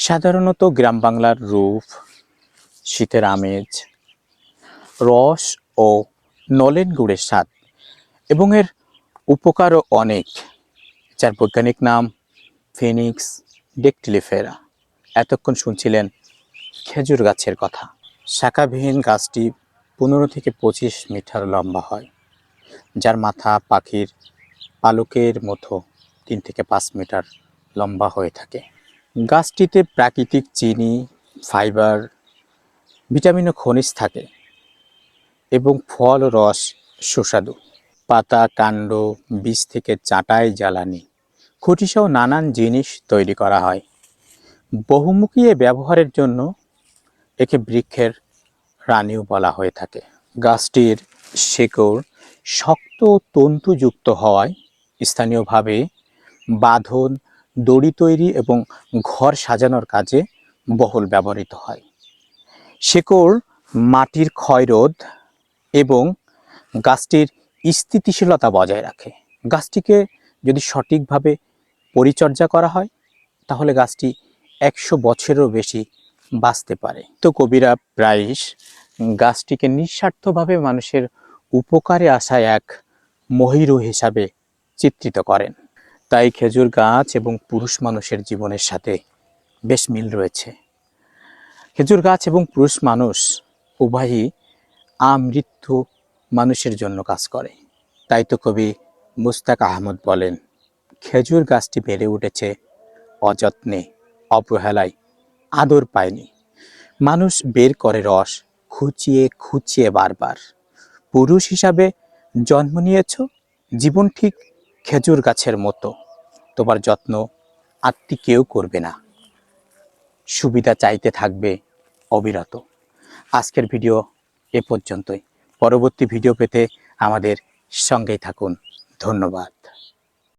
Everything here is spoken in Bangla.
সাধারণত গ্রাম বাংলার রূপ, শীতের আমেজ, রস ও নলেন গুড়ের স্বাদ এবং এর উপকারও অনেক, যার বৈজ্ঞানিক নাম ফিনিক্স ডেকটিলিফেরা। এতক্ষণ শুনছিলেন খেজুর গাছের কথা। শাখাবিহীন গাছটি 15 থেকে 25 মিটার লম্বা হয়, যার মাথা পাখির পালকের মতো 3 থেকে 5 মিটার লম্বা হয়ে থাকে। গাছটিতে প্রাকৃতিক চিনি, ফাইবার, ভিটামিন ও খনিজ থাকে এবং ফল ও রস সুস্বাদু। পাতা, কাণ্ড, বীজ থেকে চাটাই, জ্বালানি, খুঁটিসহ নানান জিনিস তৈরি করা হয়। বহুমুখী এ ব্যবহারের জন্য একে বৃক্ষের রানীও বলা হয়ে থাকে। গাছটির শেকড় শক্ত ও তন্তুযুক্ত হওয়ায় স্থানীয়ভাবে বাঁধন, দড়ি তৈরি এবং ঘর সাজানোর কাজে বহুল ব্যবহৃত হয়। শেকড় মাটির ক্ষয়রোধ এবং গাছটির স্থিতিশীলতা বজায় রাখে। গাছটিকে যদি সঠিকভাবে পরিচর্যা করা হয় তাহলে গাছটি 100 বছরেরও বেশি বাঁচতে পারে। তো কবিরা প্রায়ই গাছটিকে নিঃস্বার্থভাবে মানুষের উপকারে আসা এক মহিরু হিসাবে চিত্রিত করেন। তাই খেজুর গাছ এবং পুরুষ মানুষের জীবনের সাথে বেশ মিল রয়েছে। খেজুর গাছ এবং পুরুষ মানুষ উভয়ই আমৃত্যু মানুষের জন্য কাজ করে। তাই তো কবি মুস্তাক আহমদ বলেন, খেজুর গাছটি বেড়ে উঠেছে অযত্নে, অবহেলায়, আদর পায়নি। মানুষ বের করে রস খুঁচিয়ে খুঁচিয়ে বারবার। পুরুষ হিসাবে জন্ম নিয়েছ, জীবন ঠিক খেজুর গাছের মতো, তোমার যত্ন আত্মি কেউ করবে না, সুবিধা চাইতে থাকবে অবিরত। আজকের ভিডিও এ পর্যন্তই। পরবর্তী ভিডিও পেতে আমাদের সঙ্গেই থাকুন। ধন্যবাদ।